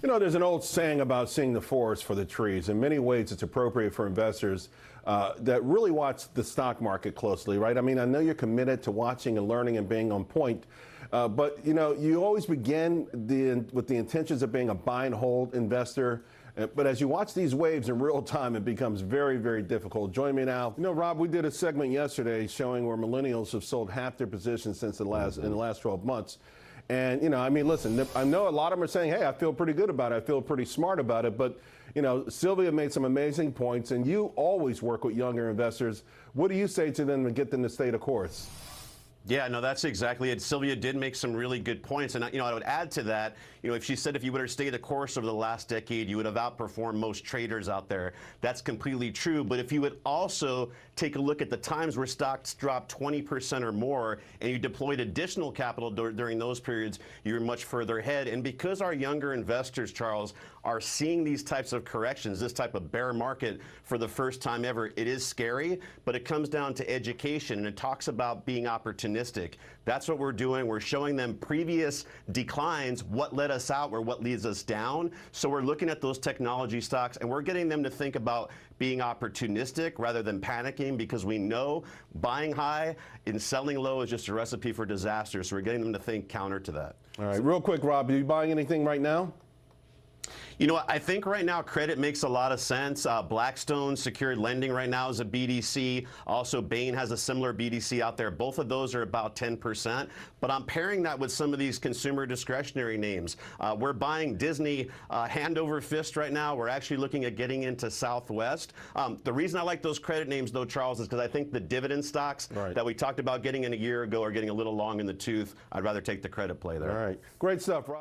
You know, there's an old saying about seeing the forest for the trees. In many ways, it's appropriate for investors that really watch the stock market closely, right? I mean, I know you're committed to watching and learning and being on point, but, you know, you always begin with the intentions of being a buy and hold investor. But as you watch these waves in real time, it becomes very, very difficult. Join me now. You know, Rob, we did a segment yesterday showing where millennials have sold half their positions since in the last 12 months. And, you know, I mean, listen, I know a lot of them are saying, hey, I feel pretty good about it. I feel pretty smart about it. But, you know, Sylvia made some amazing points, and you always work with younger investors. What do you say to them to get them to stay the course? Yeah, no, that's exactly it. Sylvia did make some really good points. And, you know, I would add to that, you know, if she said if you would have stayed the course over the last decade, you would have outperformed most traders out there. That's completely true. But if you would also take a look at the times where stocks dropped 20% or more and you deployed additional capital during those periods, you're much further ahead. And because our younger investors, Charles, are seeing these types of corrections, this type of bear market for the first time ever, it is scary, but it comes down to education, and it talks about being opportunistic. That's what we're doing. We're showing them previous declines, what led us out or what leads us down. So we're looking at those technology stocks, and we're getting them to think about being opportunistic rather than panicking, because we know buying high and selling low is just a recipe for disaster. So we're getting them to think counter to that. All right, real quick, Rob, are you buying anything right now? You know what, I think right now credit makes a lot of sense. Blackstone Secured Lending right now is a BDC. Also, Bain has a similar BDC out there. Both of those are about 10%. But I'm pairing that with some of these consumer discretionary names. We're buying Disney hand over fist right now. We're actually looking at getting into Southwest. The reason I like those credit names, though, Charles, is because I think the dividend stocks that we talked about getting in a year ago are getting a little long in the tooth. I'd rather take the credit play there. All right. Great stuff, Rob.